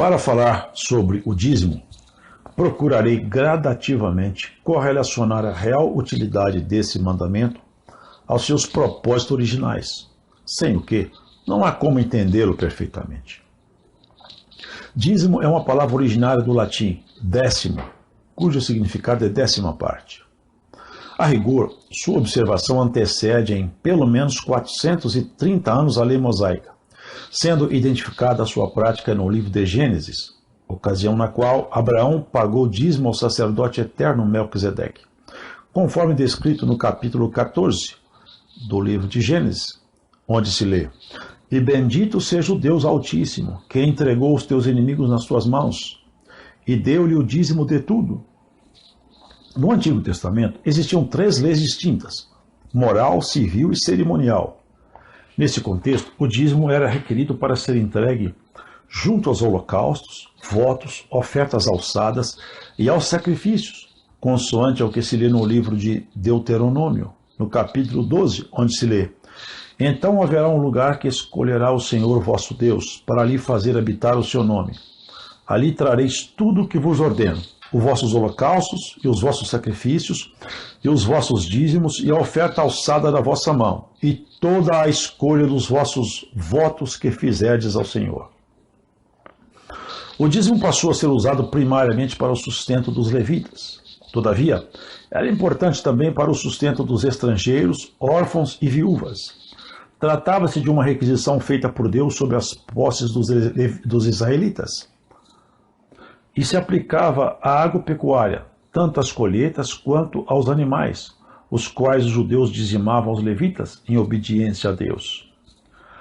Para falar sobre o dízimo, procurarei gradativamente correlacionar a real utilidade desse mandamento aos seus propósitos originais, sem o que não há como entendê-lo perfeitamente. Dízimo é uma palavra originária do latim décimo, cujo significado é décima parte. A rigor, sua observação antecede em pelo menos 430 anos a lei mosaica, sendo identificada a sua prática no livro de Gênesis, ocasião na qual Abraão pagou dízimo ao sacerdote eterno Melquisedeque, conforme descrito no capítulo 14 do livro de Gênesis, onde se lê: "E bendito seja o Deus Altíssimo, que entregou os teus inimigos nas tuas mãos, e deu-lhe o dízimo de tudo." No Antigo Testamento existiam 3 leis distintas: moral, civil e cerimonial. Nesse contexto, o dízimo era requerido para ser entregue junto aos holocaustos, votos, ofertas alçadas e aos sacrifícios, consoante ao que se lê no livro de Deuteronômio, no capítulo 12, onde se lê: "Então haverá um lugar que escolherá o Senhor vosso Deus, para ali fazer habitar o seu nome. Ali trareis tudo o que vos ordeno, os vossos holocaustos e os vossos sacrifícios, e os vossos dízimos, e a oferta alçada da vossa mão, e toda a escolha dos vossos votos que fizerdes ao Senhor." O dízimo passou a ser usado primariamente para o sustento dos levitas. Todavia, era importante também para o sustento dos estrangeiros, órfãos e viúvas. Tratava-se de uma requisição feita por Deus sobre as posses dos israelitas, e se aplicava à agropecuária, tanto às colheitas quanto aos animais, os quais os judeus dizimavam aos levitas em obediência a Deus.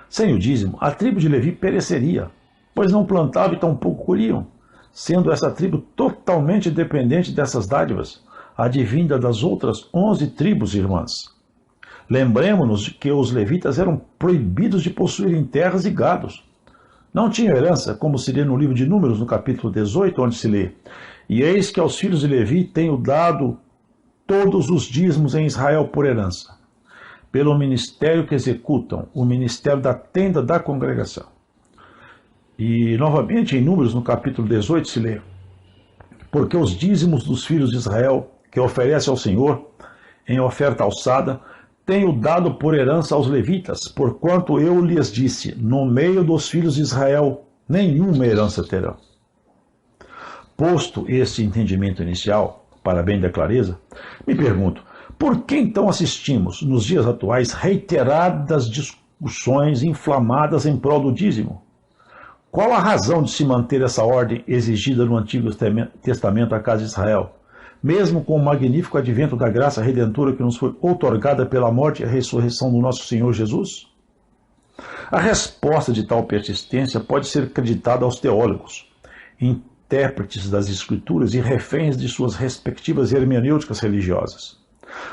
Sem o dízimo, a tribo de Levi pereceria, pois não plantava e tampouco colhiam, sendo essa tribo totalmente dependente dessas dádivas, advinda das outras 11 tribos irmãs. Lembremos-nos de que os levitas eram proibidos de possuírem terras e gados. Não tinham herança, como se lê no livro de Números, no capítulo 18, onde se lê: "E eis que aos filhos de Levi tenho dado todos os dízimos em Israel por herança, pelo ministério que executam, o ministério da tenda da congregação." E, novamente, em Números, no capítulo 18, se lê: "Porque os dízimos dos filhos de Israel, que oferecem ao Senhor, em oferta alçada, tenho dado por herança aos levitas, porquanto eu lhes disse: no meio dos filhos de Israel, nenhuma herança terão." Posto esse entendimento inicial, para bem da clareza, me pergunto, por que então assistimos, nos dias atuais, reiteradas discussões inflamadas em prol do dízimo? Qual a razão de se manter essa ordem exigida no Antigo Testamento à casa de Israel, mesmo com o magnífico advento da graça redentora que nos foi outorgada pela morte e a ressurreição do nosso Senhor Jesus? A resposta de tal persistência pode ser acreditada aos teólogos, intérpretes das Escrituras e reféns de suas respectivas hermenêuticas religiosas.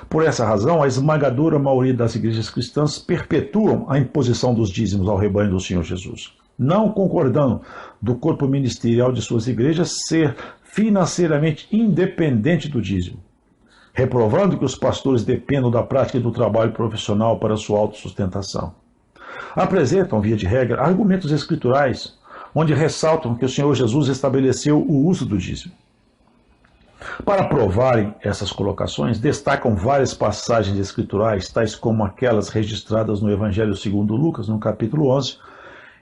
Por essa razão, a esmagadora maioria das igrejas cristãs perpetuam a imposição dos dízimos ao rebanho do Senhor Jesus, não concordando do corpo ministerial de suas igrejas ser financeiramente independente do dízimo, reprovando que os pastores dependam da prática e do trabalho profissional para sua autossustentação. Apresentam, via de regra, argumentos escriturais, onde ressaltam que o Senhor Jesus estabeleceu o uso do dízimo. Para provarem essas colocações, destacam várias passagens escriturais, tais como aquelas registradas no Evangelho segundo Lucas, no capítulo 11,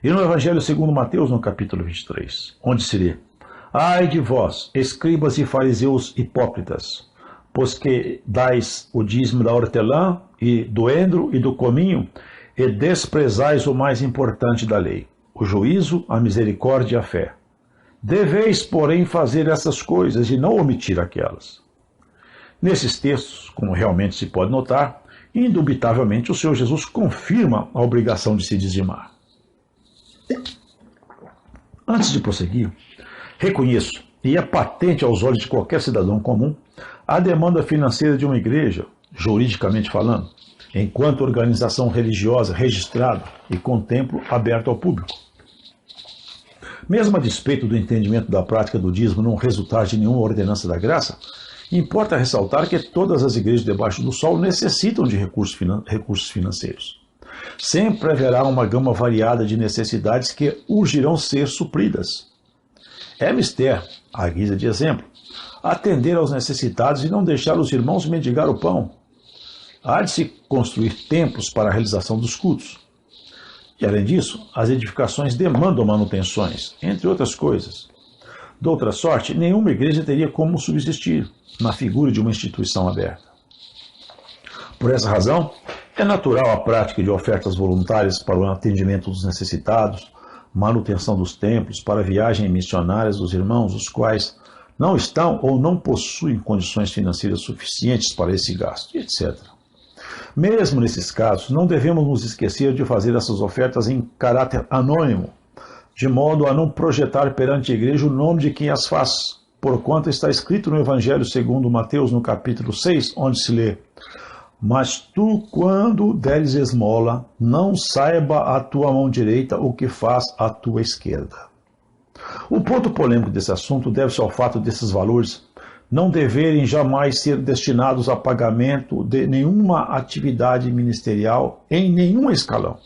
e no Evangelho segundo Mateus, no capítulo 23, onde se lê: "Ai de vós, escribas e fariseus hipócritas, pois que dais o dízimo da hortelã e do endro e do cominho, e desprezais o mais importante da lei, o juízo, a misericórdia e a fé. Deveis, porém, fazer essas coisas e não omitir aquelas." Nesses textos, como realmente se pode notar, indubitavelmente o Senhor Jesus confirma a obrigação de se dizimar. Antes de prosseguir, reconheço, e é patente aos olhos de qualquer cidadão comum, a demanda financeira de uma igreja, juridicamente falando, enquanto organização religiosa registrada e com templo aberto ao público. Mesmo a despeito do entendimento da prática do dízimo não resultar de nenhuma ordenança da graça, importa ressaltar que todas as igrejas debaixo do sol necessitam de recursos financeiros. Sempre haverá uma gama variada de necessidades que urgirão ser supridas. É mister, à guisa de exemplo, atender aos necessitados e não deixar os irmãos mendigar o pão. Há de se construir templos para a realização dos cultos. E, além disso, as edificações demandam manutenções, entre outras coisas. De outra sorte, nenhuma igreja teria como subsistir na figura de uma instituição aberta. Por essa razão, é natural a prática de ofertas voluntárias para o atendimento dos necessitados, manutenção dos templos, para viagens missionárias dos irmãos, os quais não estão ou não possuem condições financeiras suficientes para esse gasto, etc. Mesmo nesses casos, não devemos nos esquecer de fazer essas ofertas em caráter anônimo, de modo a não projetar perante a igreja o nome de quem as faz, porquanto está escrito no Evangelho segundo Mateus, no capítulo 6, onde se lê: mas tu, quando deres esmola, não saiba a tua mão direita o que faz a tua esquerda. O ponto polêmico desse assunto deve-se ao fato desses valores não deverem jamais ser destinados a pagamento de nenhuma atividade ministerial em nenhum escalão.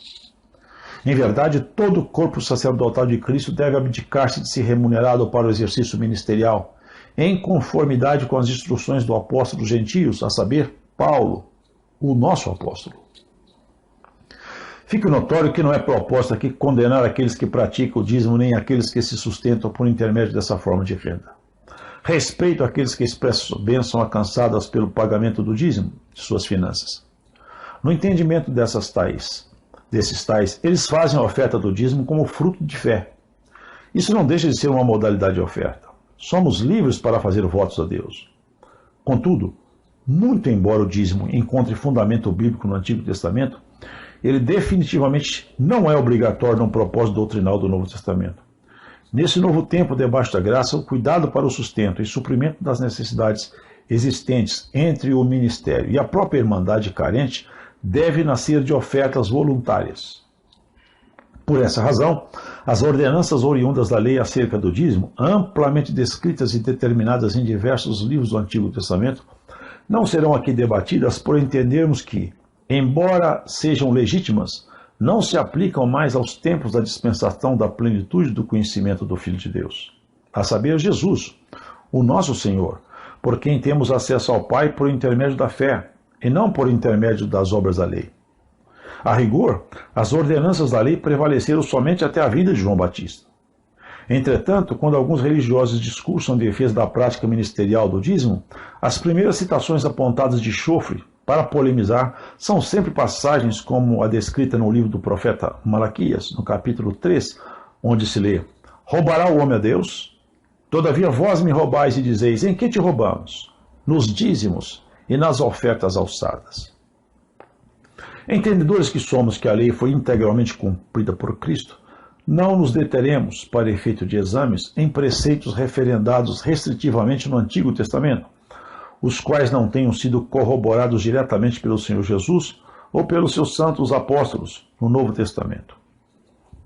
Em verdade, todo o corpo sacerdotal de Cristo deve abdicar-se de ser remunerado para o exercício ministerial, em conformidade com as instruções do apóstolo gentios, a saber, Paulo, o nosso apóstolo. Fica notório que não é proposta aqui condenar aqueles que praticam o dízimo, nem aqueles que se sustentam por intermédio dessa forma de renda. Respeito àqueles que expressam bênçãos alcançadas pelo pagamento do dízimo de suas finanças. No entendimento desses tais, eles fazem a oferta do dízimo como fruto de fé. Isso não deixa de ser uma modalidade de oferta. Somos livres para fazer votos a Deus. Contudo, muito embora o dízimo encontre fundamento bíblico no Antigo Testamento, ele definitivamente não é obrigatório no propósito doutrinal do Novo Testamento. Nesse novo tempo debaixo da graça, o cuidado para o sustento e suprimento das necessidades existentes entre o ministério e a própria irmandade carente deve nascer de ofertas voluntárias. Por essa razão, as ordenanças oriundas da lei acerca do dízimo, amplamente descritas e determinadas em diversos livros do Antigo Testamento, não serão aqui debatidas por entendermos que, embora sejam legítimas, não se aplicam mais aos tempos da dispensação da plenitude do conhecimento do Filho de Deus, a saber, Jesus, o nosso Senhor, por quem temos acesso ao Pai por intermédio da fé, e não por intermédio das obras da lei. A rigor, as ordenanças da lei prevaleceram somente até a vida de João Batista. Entretanto, quando alguns religiosos discursam em defesa da prática ministerial do dízimo, as primeiras citações apontadas de chofre para polemizar são sempre passagens como a descrita no livro do profeta Malaquias, no capítulo 3, onde se lê: roubará o homem a Deus? Todavia vós me roubais e dizeis: em que te roubamos? Nos dízimos e nas ofertas alçadas. Entendedores que somos que a lei foi integralmente cumprida por Cristo, não nos deteremos, para efeito de exames, em preceitos referendados restritivamente no Antigo Testamento, os quais não tenham sido corroborados diretamente pelo Senhor Jesus ou pelos seus santos apóstolos no Novo Testamento.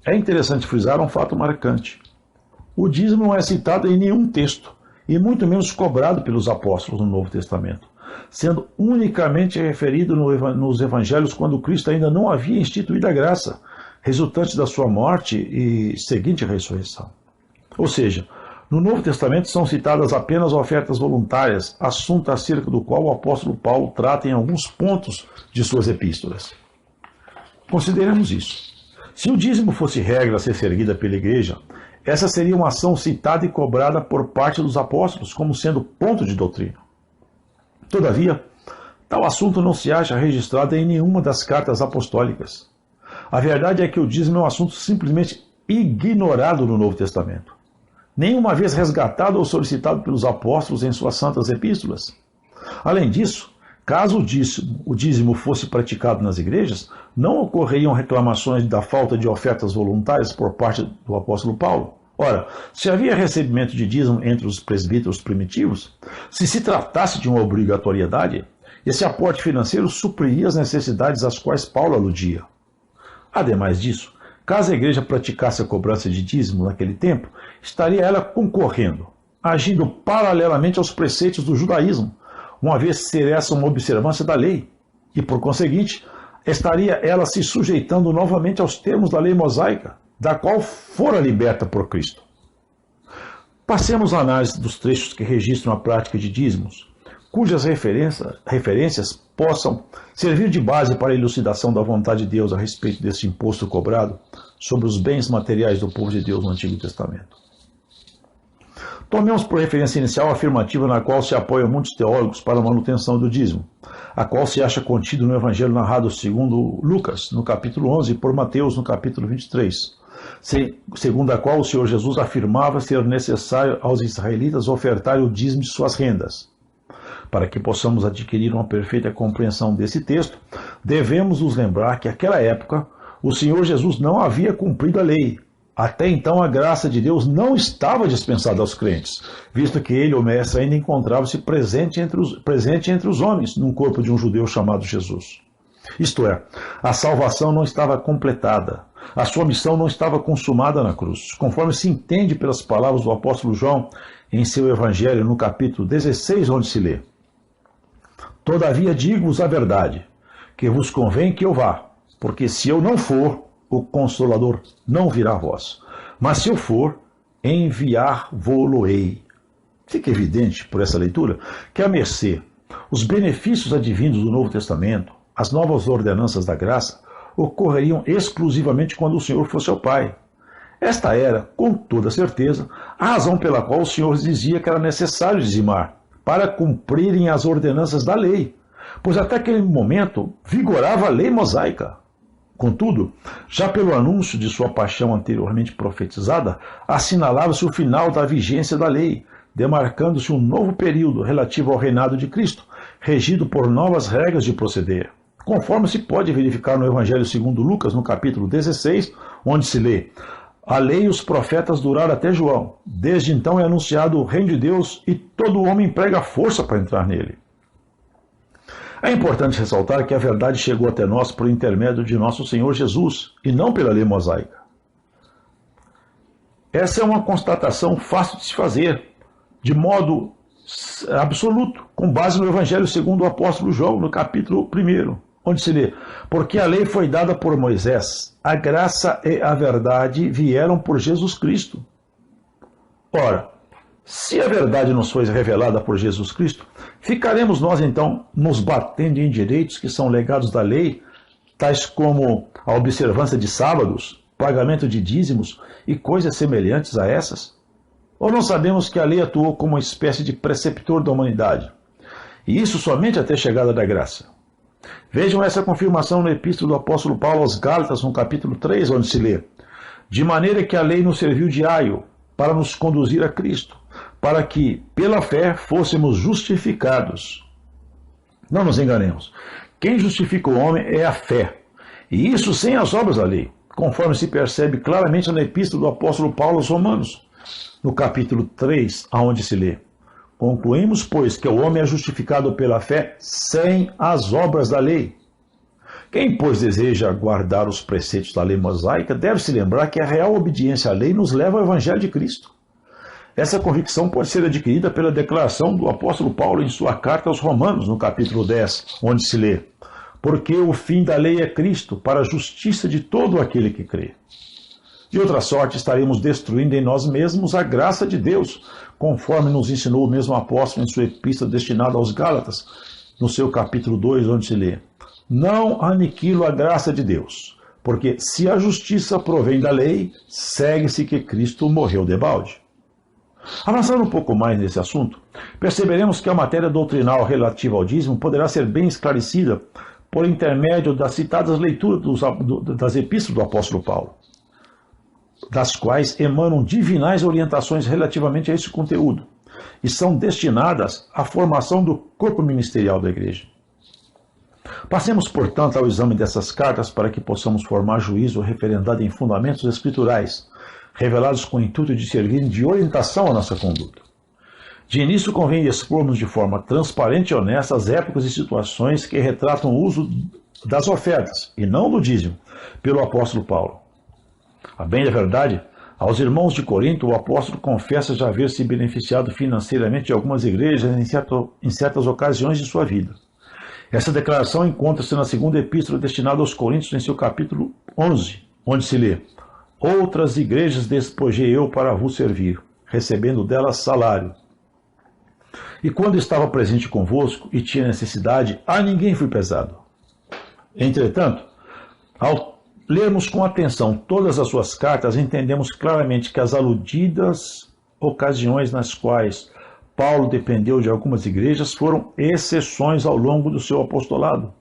É interessante frisar um fato marcante. O dízimo não é citado em nenhum texto, e muito menos cobrado pelos apóstolos no Novo Testamento, sendo unicamente referido nos evangelhos quando Cristo ainda não havia instituído a graça, resultante da sua morte e seguinte ressurreição. Ou seja, no Novo Testamento são citadas apenas ofertas voluntárias, assunto acerca do qual o apóstolo Paulo trata em alguns pontos de suas epístolas. Consideremos isso. Se o dízimo fosse regra a ser seguida pela igreja, essa seria uma ação citada e cobrada por parte dos apóstolos como sendo ponto de doutrina. Todavia, tal assunto não se acha registrado em nenhuma das cartas apostólicas. A verdade é que o dízimo é um assunto simplesmente ignorado no Novo Testamento, nenhuma vez resgatado ou solicitado pelos apóstolos em suas santas epístolas. Além disso, caso o dízimo fosse praticado nas igrejas, não ocorreriam reclamações da falta de ofertas voluntárias por parte do apóstolo Paulo. Ora, se havia recebimento de dízimo entre os presbíteros primitivos, se tratasse de uma obrigatoriedade, esse aporte financeiro supriria as necessidades às quais Paulo aludia. Ademais disso, caso a igreja praticasse a cobrança de dízimo naquele tempo, estaria ela concorrendo, agindo paralelamente aos preceitos do judaísmo, uma vez ser essa uma observância da lei, e, por conseguinte, estaria ela se sujeitando novamente aos termos da lei mosaica, da qual fora liberta por Cristo. Passemos à análise dos trechos que registram a prática de dízimos, cujas referências possam servir de base para a elucidação da vontade de Deus a respeito desse imposto cobrado sobre os bens materiais do povo de Deus no Antigo Testamento. Tomemos por referência inicial a afirmativa na qual se apoiam muitos teólogos para a manutenção do dízimo, a qual se acha contido no Evangelho narrado segundo Lucas, no capítulo 11, e por Mateus, no capítulo 23, segundo a qual o Senhor Jesus afirmava ser necessário aos israelitas ofertarem o dízimo de suas rendas. Para que possamos adquirir uma perfeita compreensão desse texto, devemos nos lembrar que naquela época o Senhor Jesus não havia cumprido a lei. Até então a graça de Deus não estava dispensada aos crentes, visto que ele, o Mestre, ainda encontrava-se presente entre os homens, num corpo de um judeu chamado Jesus. Isto é, a salvação não estava completada, a sua missão não estava consumada na cruz, conforme se entende pelas palavras do apóstolo João em seu Evangelho, no capítulo 16, onde se lê: Todavia digo-vos a verdade, que vos convém que eu vá, porque se eu não for, o Consolador não virá a vós. Mas se eu for, enviar-vos-ei. Fica evidente, por essa leitura, que a mercê, os benefícios advindos do Novo Testamento, as novas ordenanças da graça, ocorreriam exclusivamente quando o Senhor fosse ao Pai. Esta era, com toda certeza, a razão pela qual o Senhor dizia que era necessário dizimar, para cumprirem as ordenanças da lei, pois até aquele momento vigorava a lei mosaica. Contudo, já pelo anúncio de sua paixão anteriormente profetizada, assinalava-se o final da vigência da lei, demarcando-se um novo período relativo ao reinado de Cristo, regido por novas regras de proceder, conforme se pode verificar no Evangelho segundo Lucas, no capítulo 16, onde se lê: A lei e os profetas duraram até João. Desde então é anunciado o reino de Deus e todo homem emprega força para entrar nele. É importante ressaltar que a verdade chegou até nós por intermédio de nosso Senhor Jesus, e não pela lei mosaica. Essa é uma constatação fácil de se fazer, de modo absoluto, com base no Evangelho segundo o apóstolo João, no capítulo 1, onde se lê: Porque a lei foi dada por Moisés, a graça e a verdade vieram por Jesus Cristo. Ora, se a verdade nos foi revelada por Jesus Cristo, ficaremos nós então nos batendo em direitos que são legados da lei, tais como a observância de sábados, pagamento de dízimos e coisas semelhantes a essas? Ou não sabemos que a lei atuou como uma espécie de preceptor da humanidade, e isso somente até a chegada da graça? Vejam essa confirmação na epístola do apóstolo Paulo aos Gálatas, no capítulo 3, onde se lê: De maneira que a lei nos serviu de aio para nos conduzir a Cristo, para que, pela fé, fôssemos justificados. Não nos enganemos. Quem justifica o homem é a fé, e isso sem as obras da lei, conforme se percebe claramente na epístola do apóstolo Paulo aos Romanos, no capítulo 3, aonde se lê: Concluímos, pois, que o homem é justificado pela fé sem as obras da lei. Quem, pois, deseja guardar os preceitos da lei mosaica deve se lembrar que a real obediência à lei nos leva ao Evangelho de Cristo. Essa convicção pode ser adquirida pela declaração do apóstolo Paulo em sua carta aos Romanos, no capítulo 10, onde se lê: Porque o fim da lei é Cristo, para a justiça de todo aquele que crê. De outra sorte, estaremos destruindo em nós mesmos a graça de Deus, conforme nos ensinou o mesmo apóstolo em sua epístola destinada aos Gálatas, no seu capítulo 2, onde se lê: Não aniquilo a graça de Deus, porque se a justiça provém da lei, segue-se que Cristo morreu debalde. Avançando um pouco mais nesse assunto, perceberemos que a matéria doutrinal relativa ao dízimo poderá ser bem esclarecida por intermédio das citadas leituras das epístolas do apóstolo Paulo, das quais emanam divinais orientações relativamente a esse conteúdo, e são destinadas à formação do corpo ministerial da igreja. Passemos, portanto, ao exame dessas cartas para que possamos formar juízo referendado em fundamentos escriturais, revelados com o intuito de servirem de orientação à nossa conduta. De início, convém expormos de forma transparente e honesta as épocas e situações que retratam o uso das ofertas, e não do dízimo, pelo apóstolo Paulo. A bem da verdade, aos irmãos de Corinto, o apóstolo confessa já haver se beneficiado financeiramente de algumas igrejas em certas ocasiões de sua vida. Essa declaração encontra-se na segunda epístola destinada aos Coríntios, em seu capítulo 11, onde se lê: Outras igrejas despojei eu para vos servir, recebendo delas salário. E quando estava presente convosco e tinha necessidade, a ninguém fui pesado. Entretanto, ao lermos com atenção todas as suas cartas, entendemos claramente que as aludidas ocasiões nas quais Paulo dependeu de algumas igrejas foram exceções ao longo do seu apostolado.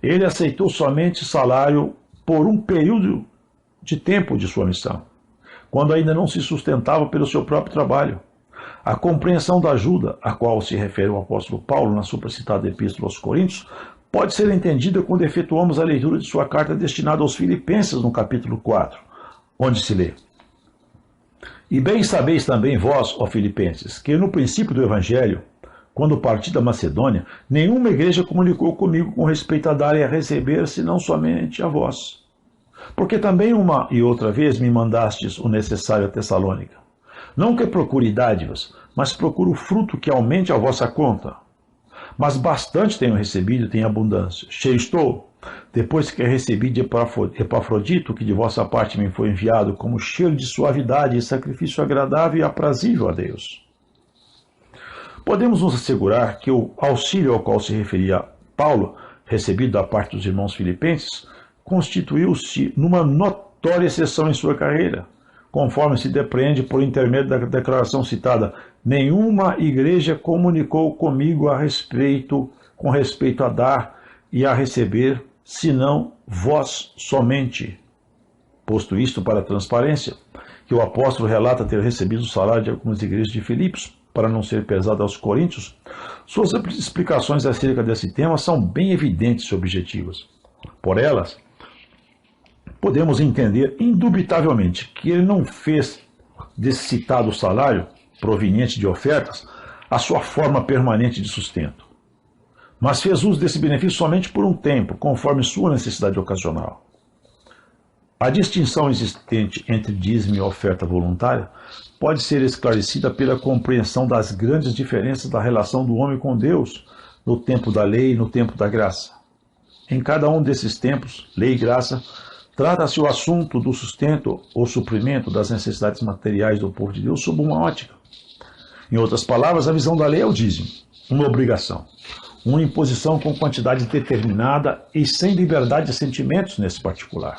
Ele aceitou somente salário por um período de tempo de sua missão, quando ainda não se sustentava pelo seu próprio trabalho. A compreensão da ajuda a qual se refere o apóstolo Paulo na supracitada epístola aos Coríntios pode ser entendida quando efetuamos a leitura de sua carta destinada aos Filipenses no capítulo 4, onde se lê: E bem sabeis também vós, ó Filipenses, que no princípio do Evangelho, quando parti da Macedônia, nenhuma igreja comunicou comigo com respeito a dar e a receber, senão somente a vós. Porque também uma e outra vez me mandastes o necessário a Tessalônica. Não que procure dádivas, mas procuro fruto que aumente a vossa conta. Mas bastante tenho recebido e tenho abundância. Cheio estou, depois que recebi de Epafrodito, que de vossa parte me foi enviado, como cheiro de suavidade e sacrifício agradável e aprazível a Deus. Podemos nos assegurar que o auxílio ao qual se referia Paulo, recebido da parte dos irmãos filipenses, constituiu-se numa notória exceção em sua carreira, conforme se depreende por intermédio da declaração citada: nenhuma igreja comunicou comigo com respeito a dar e a receber, senão vós somente. Posto isto para a transparência, que o apóstolo relata ter recebido o salário de algumas igrejas de Filipos, para não ser pesado aos coríntios, suas explicações acerca desse tema são bem evidentes e objetivas. Por elas, podemos entender indubitavelmente que ele não fez desse citado salário, proveniente de ofertas, a sua forma permanente de sustento, mas fez uso desse benefício somente por um tempo, conforme sua necessidade ocasional. A distinção existente entre dízimo e oferta voluntária pode ser esclarecida pela compreensão das grandes diferenças da relação do homem com Deus no tempo da lei e no tempo da graça. Em cada um desses tempos, lei e graça, trata-se o assunto do sustento ou suprimento das necessidades materiais do povo de Deus sob uma ótica. Em outras palavras, a visão da lei é o dízimo, uma obrigação, uma imposição com quantidade determinada e sem liberdade de sentimentos nesse particular.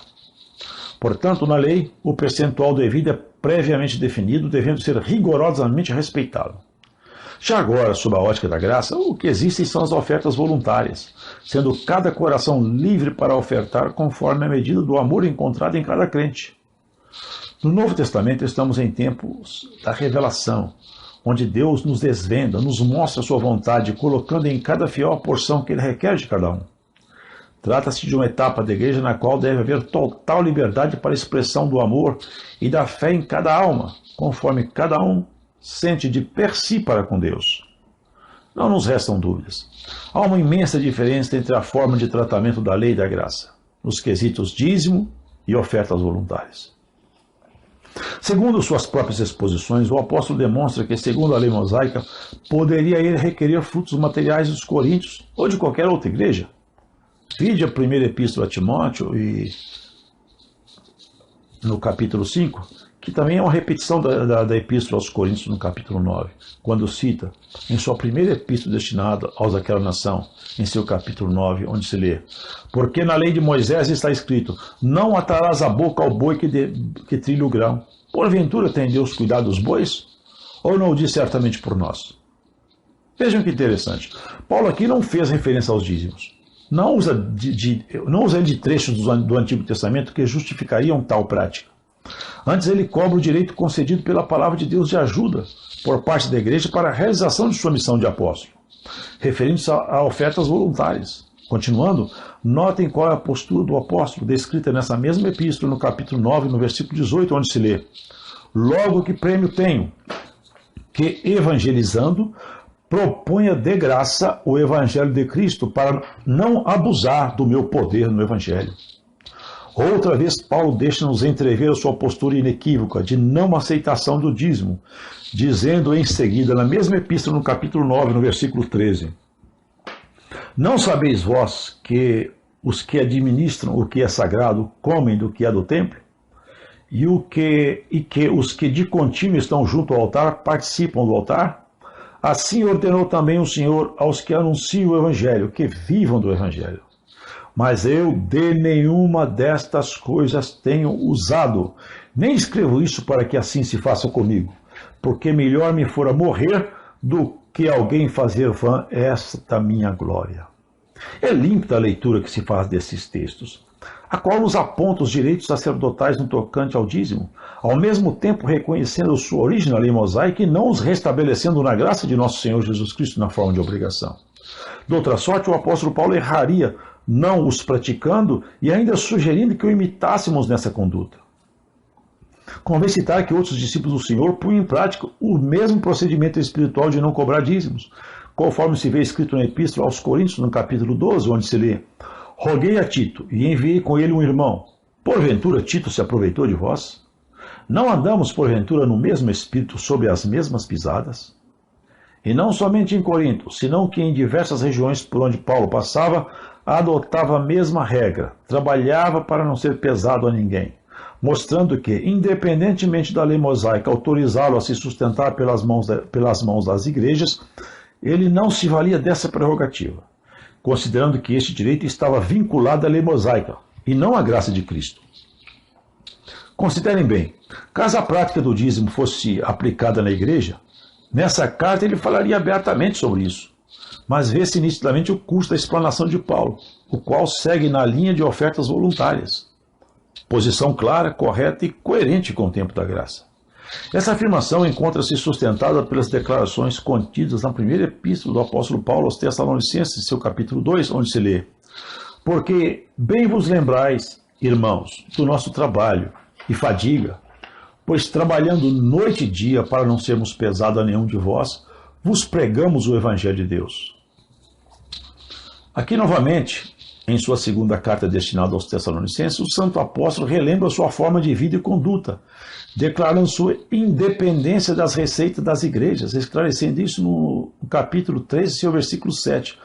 Portanto, na lei, o percentual devido é previamente definido, devendo ser rigorosamente respeitado. Já agora, sob a ótica da graça, o que existem são as ofertas voluntárias, sendo cada coração livre para ofertar conforme a medida do amor encontrado em cada crente. No Novo Testamento estamos em tempos da revelação, onde Deus nos desvenda, nos mostra a sua vontade, colocando em cada fiel a porção que ele requer de cada um. Trata-se de uma etapa da igreja na qual deve haver total liberdade para a expressão do amor e da fé em cada alma, conforme cada um sente de per si para com Deus. Não nos restam dúvidas. Há uma imensa diferença entre a forma de tratamento da lei e da graça, nos quesitos dízimo e ofertas voluntárias. Segundo suas próprias exposições, o apóstolo demonstra que, segundo a lei mosaica, poderia ele requerer frutos materiais dos coríntios ou de qualquer outra igreja. Vide a primeira epístola a Timóteo e no capítulo 5, que também é uma repetição da epístola aos Coríntios no capítulo 9, quando cita, em sua primeira epístola destinada aos daquela nação, em seu capítulo 9, onde se lê: porque na lei de Moisés está escrito: não atarás a boca ao boi que trilha o grão. Porventura tem Deus cuidado dos bois? Ou não o diz certamente por nós? Vejam que interessante. Paulo aqui não fez referência aos dízimos. Não usa de trechos do Antigo Testamento que justificariam tal prática. Antes ele cobra o direito concedido pela palavra de Deus de ajuda por parte da igreja para a realização de sua missão de apóstolo, referindo-se a ofertas voluntárias. Continuando, notem qual é a postura do apóstolo descrita nessa mesma epístola no capítulo 9, no versículo 18, onde se lê: logo que prêmio tenho, que evangelizando proponha de graça o Evangelho de Cristo para não abusar do meu poder no Evangelho. Outra vez, Paulo deixa-nos entrever a sua postura inequívoca de não aceitação do dízimo, dizendo em seguida, na mesma epístola, no capítulo 9, no versículo 13: não sabeis vós que os que administram o que é sagrado comem do que é do templo, e que os que de contínuo estão junto ao altar participam do altar? Assim ordenou também o Senhor aos que anunciam o Evangelho, que vivam do Evangelho. Mas eu de nenhuma destas coisas tenho usado, nem escrevo isso para que assim se faça comigo, porque melhor me fora morrer do que alguém fazer vã esta minha glória. É límpida a leitura que se faz desses textos, a qual nos aponta os direitos sacerdotais no tocante ao dízimo, ao mesmo tempo reconhecendo sua origem na lei mosaica e não os restabelecendo na graça de nosso Senhor Jesus Cristo na forma de obrigação. De outra sorte, o apóstolo Paulo erraria, não os praticando e ainda sugerindo que o imitássemos nessa conduta. Convém citar que outros discípulos do Senhor punham em prática o mesmo procedimento espiritual de não cobrar dízimos, conforme se vê escrito na Epístola aos Coríntios, no capítulo 12, onde se lê: roguei a Tito e enviei com ele um irmão. Porventura Tito se aproveitou de vós? Não andamos, porventura, no mesmo espírito sobre as mesmas pisadas? E não somente em Corinto, senão que em diversas regiões por onde Paulo passava, adotava a mesma regra, trabalhava para não ser pesado a ninguém, mostrando que, independentemente da lei mosaica autorizá-lo a se sustentar pelas mãos das igrejas, ele não se valia dessa prerrogativa, considerando que este direito estava vinculado à lei mosaica e não à graça de Cristo. Considerem bem, caso a prática do dízimo fosse aplicada na igreja, nessa carta ele falaria abertamente sobre isso, mas vê-se nitidamente o custo da explanação de Paulo, o qual segue na linha de ofertas voluntárias. Posição clara, correta e coerente com o tempo da graça. Essa afirmação encontra-se sustentada pelas declarações contidas na primeira epístola do apóstolo Paulo aos Tessalonicenses, seu capítulo 2, onde se lê: porque bem vos lembrais, irmãos, do nosso trabalho e fadiga, pois trabalhando noite e dia para não sermos pesados a nenhum de vós, vos pregamos o Evangelho de Deus. Aqui novamente, em sua segunda carta destinada aos Tessalonicenses, o santo apóstolo relembra sua forma de vida e conduta, declarando sua independência das receitas das igrejas, esclarecendo isso no capítulo 13, seu versículo 7.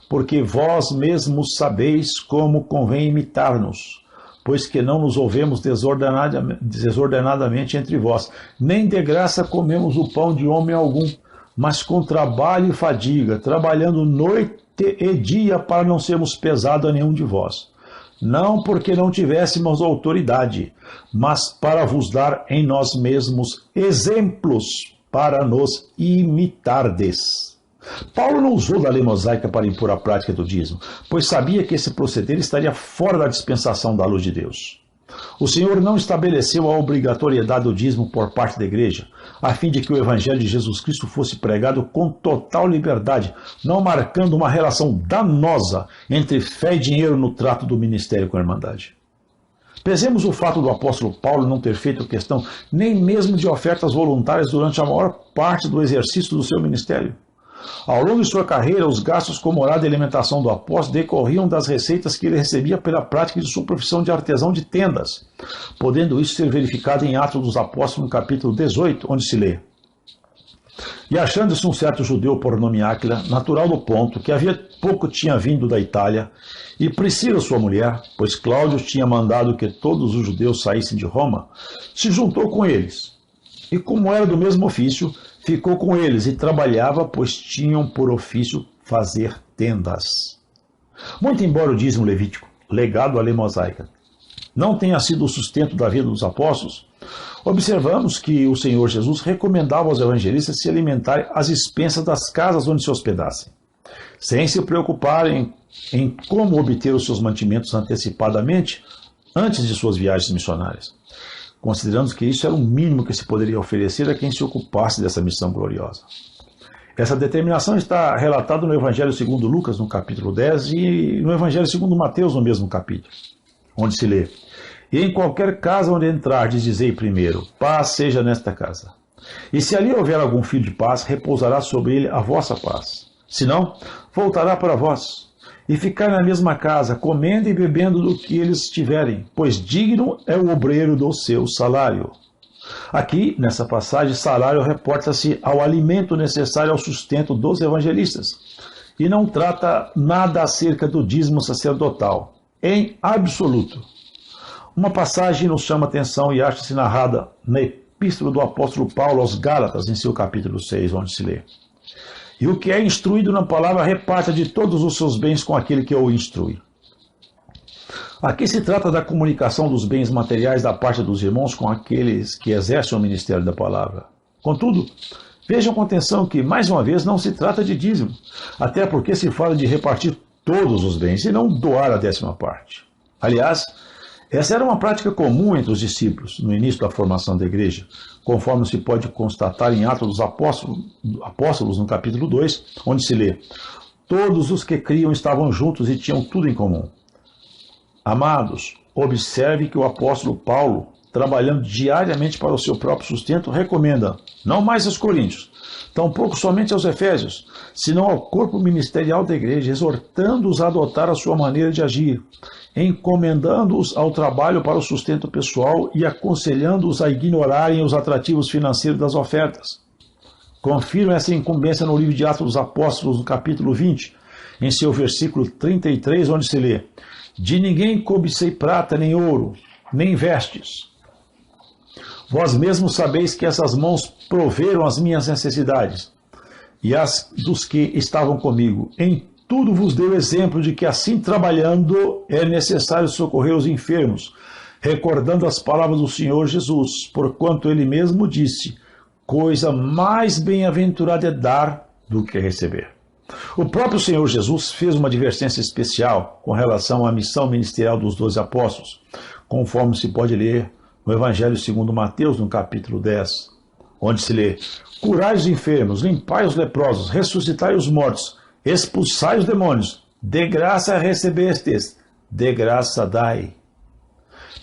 Porque vós mesmos sabeis como convém imitar-nos, pois que não nos ouvemos desordenadamente entre vós, nem de graça comemos o pão de homem algum, mas com trabalho e fadiga, trabalhando noite e dia para não sermos pesados a nenhum de vós. Não porque não tivéssemos autoridade, mas para vos dar em nós mesmos exemplos para nos imitardes. Paulo não usou da lei mosaica para impor a prática do dízimo, pois sabia que esse proceder estaria fora da dispensação da luz de Deus. O Senhor não estabeleceu a obrigatoriedade do dízimo por parte da igreja, a fim de que o Evangelho de Jesus Cristo fosse pregado com total liberdade, não marcando uma relação danosa entre fé e dinheiro no trato do ministério com a Irmandade. Pesemos o fato do apóstolo Paulo não ter feito questão nem mesmo de ofertas voluntárias durante a maior parte do exercício do seu ministério. Ao longo de sua carreira, os gastos com morada e alimentação do apóstolo decorriam das receitas que ele recebia pela prática de sua profissão de artesão de tendas, podendo isso ser verificado em Atos dos Apóstolos, no capítulo 18, onde se lê: e achando-se um certo judeu por nome Áquila, natural do Ponto, que havia pouco tinha vindo da Itália, e Priscila sua mulher, pois Cláudio tinha mandado que todos os judeus saíssem de Roma, se juntou com eles, e como era do mesmo ofício, ficou com eles e trabalhava, pois tinham por ofício fazer tendas. Muito embora o dízimo levítico, legado à lei mosaica, não tenha sido o sustento da vida dos apóstolos, observamos que o Senhor Jesus recomendava aos evangelistas se alimentarem às expensas das casas onde se hospedassem, sem se preocuparem em como obter os seus mantimentos antecipadamente antes de suas viagens missionárias, considerando que isso era o mínimo que se poderia oferecer a quem se ocupasse dessa missão gloriosa. Essa determinação está relatada no Evangelho segundo Lucas, no capítulo 10, e no Evangelho segundo Mateus, no mesmo capítulo, onde se lê: e em qualquer casa onde entrardes, dizei primeiro, paz seja nesta casa. E se ali houver algum filho de paz, repousará sobre ele a vossa paz. Se não, voltará para vós. E ficar na mesma casa, comendo e bebendo do que eles tiverem, pois digno é o obreiro do seu salário. Aqui, nessa passagem, salário reporta-se ao alimento necessário ao sustento dos evangelistas, e não trata nada acerca do dízimo sacerdotal, em absoluto. Uma passagem nos chama a atenção e acha-se narrada na Epístola do apóstolo Paulo aos Gálatas, em seu capítulo 6, onde se lê: E o que é instruído na palavra reparta de todos os seus bens com aquele que o instrui. Aqui se trata da comunicação dos bens materiais da parte dos irmãos com aqueles que exercem o ministério da palavra. Contudo, vejam com atenção que, mais uma vez, não se trata de dízimo, até porque se fala de repartir todos os bens e não doar a 10ª parte. Aliás, essa era uma prática comum entre os discípulos no início da formação da igreja, conforme se pode constatar em Atos dos Apóstolos, no capítulo 2, onde se lê: Todos os que criam estavam juntos e tinham tudo em comum. Amados, observe que o apóstolo Paulo, trabalhando diariamente para o seu próprio sustento, recomenda, não mais aos coríntios, tampouco somente aos efésios, senão ao corpo ministerial da igreja, exortando-os a adotar a sua maneira de agir, encomendando-os ao trabalho para o sustento pessoal e aconselhando-os a ignorarem os atrativos financeiros das ofertas. Confiram essa incumbência no livro de Atos dos Apóstolos, no capítulo 20, em seu versículo 33, onde se lê: De ninguém cobicei prata, nem ouro, nem vestes. Vós mesmos sabeis que essas mãos proveram as minhas necessidades, e as dos que estavam comigo. Em tudo vos deu exemplo de que, assim trabalhando, é necessário socorrer os enfermos, recordando as palavras do Senhor Jesus, porquanto ele mesmo disse: coisa mais bem-aventurada é dar do que receber. O próprio Senhor Jesus fez uma advertência especial com relação à missão ministerial dos 12 apóstolos, conforme se pode ler no Evangelho segundo Mateus, no capítulo 10, onde se lê: Curai os enfermos, limpai os leprosos, ressuscitai os mortos, expulsai os demônios, de graça recebestes, de graça dai.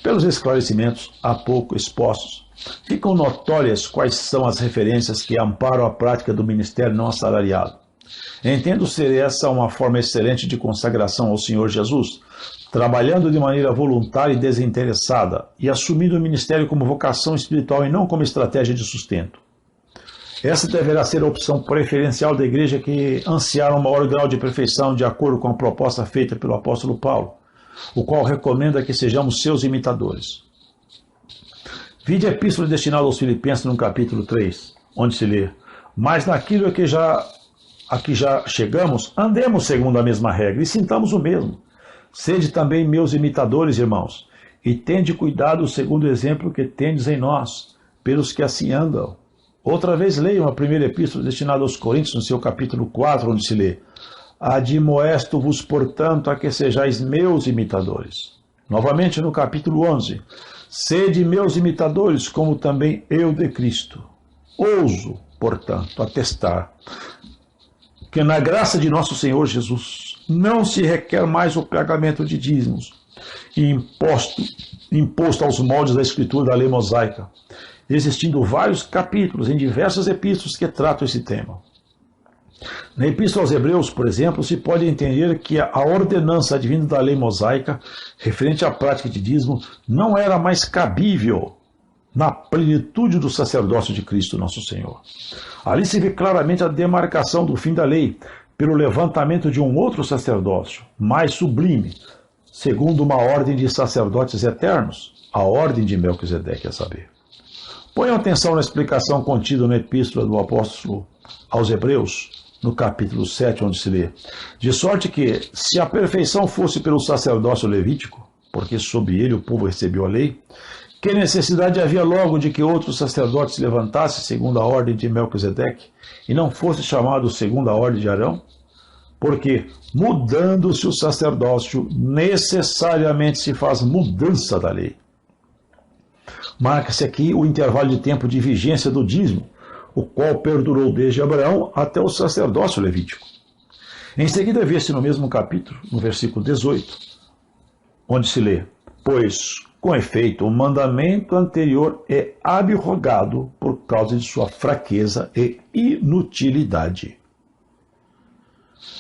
Pelos esclarecimentos há pouco expostos, ficam notórias quais são as referências que amparam a prática do ministério não assalariado. Entendo ser essa uma forma excelente de consagração ao Senhor Jesus, trabalhando de maneira voluntária e desinteressada e assumindo o ministério como vocação espiritual e não como estratégia de sustento. Essa deverá ser a opção preferencial da igreja que ansiar um maior grau de perfeição de acordo com a proposta feita pelo apóstolo Paulo, o qual recomenda que sejamos seus imitadores. Vide a epístola destinada aos Filipenses no capítulo 3, onde se lê: Mas naquilo que aqui já chegamos, andemos segundo a mesma regra e sintamos o mesmo. Sede também meus imitadores, irmãos, e tende cuidado segundo o exemplo que tendes em nós, pelos que assim andam. Outra vez leiam a primeira epístola destinada aos Coríntios, no seu capítulo 4, onde se lê: Admoesto-vos, portanto, a que sejais meus imitadores. Novamente no capítulo 11: Sede meus imitadores, como também eu de Cristo. Ouso, portanto, atestar que na graça de nosso Senhor Jesus não se requer mais o pagamento de dízimos e imposto aos moldes da escritura da lei mosaica, existindo vários capítulos em diversas epístolas que tratam esse tema. Na Epístola aos Hebreus, por exemplo, se pode entender que a ordenança advinda da lei mosaica, referente à prática de dízimo, não era mais cabível na plenitude do sacerdócio de Cristo nosso Senhor. Ali se vê claramente a demarcação do fim da lei pelo levantamento de um outro sacerdócio, mais sublime, segundo uma ordem de sacerdotes eternos, a ordem de Melquisedeque, a saber. Ponham atenção na explicação contida na epístola do apóstolo aos Hebreus, no capítulo 7, onde se lê: De sorte que, se a perfeição fosse pelo sacerdócio levítico, porque sob ele o povo recebeu a lei, que necessidade havia logo de que outro sacerdote se levantasse segundo a ordem de Melquisedeque e não fosse chamado segundo a ordem de Arão? Porque, mudando-se o sacerdócio, necessariamente se faz mudança da lei. Marca-se aqui o intervalo de tempo de vigência do dízimo, o qual perdurou desde Abraão até o sacerdócio levítico. Em seguida, vê-se no mesmo capítulo, no versículo 18, onde se lê: Pois, com efeito, o mandamento anterior é abrogado por causa de sua fraqueza e inutilidade.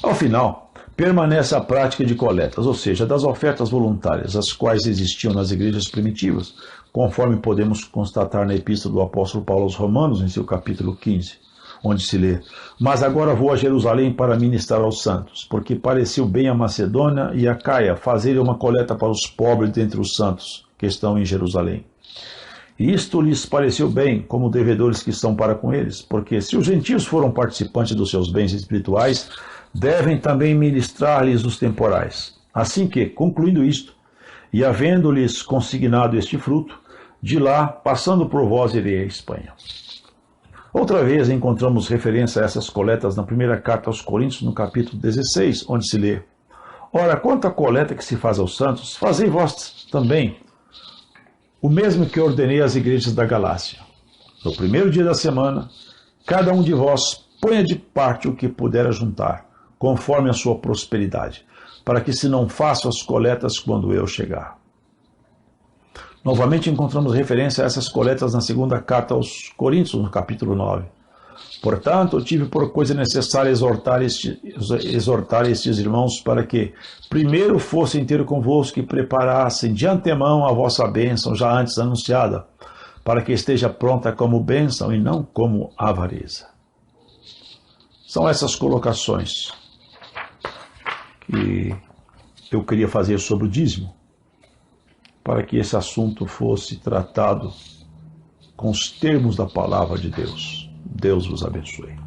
Ao final, permanece a prática de coletas, ou seja, das ofertas voluntárias, as quais existiam nas igrejas primitivas, conforme podemos constatar na epístola do apóstolo Paulo aos Romanos, em seu capítulo 15, onde se lê: Mas agora vou a Jerusalém para ministrar aos santos, porque pareceu bem a Macedônia e a Caia fazerem uma coleta para os pobres dentre os santos. que estão em Jerusalém. E isto lhes pareceu bem, como devedores que são para com eles, porque se os gentios foram participantes dos seus bens espirituais, devem também ministrar-lhes os temporais. Assim que, concluindo isto, e havendo-lhes consignado este fruto, de lá, passando por vós, irei à Espanha. Outra vez encontramos referência a essas coletas na primeira carta aos Coríntios, no capítulo 16, onde se lê: Ora, quanto à coleta que se faz aos santos, fazei vós também o mesmo que ordenei às igrejas da Galácia. No primeiro dia da semana, cada um de vós ponha de parte o que puder ajuntar, conforme a sua prosperidade, para que se não façam as coletas quando eu chegar. Novamente encontramos referência a essas coletas na segunda carta aos Coríntios, no capítulo 9. Portanto, eu tive por coisa necessária exortar estes irmãos para que primeiro fossem ter convosco e preparassem de antemão a vossa bênção, já antes anunciada, para que esteja pronta como bênção e não como avareza. São essas colocações que eu queria fazer sobre o dízimo, para que esse assunto fosse tratado com os termos da palavra de Deus. Deus vos abençoe.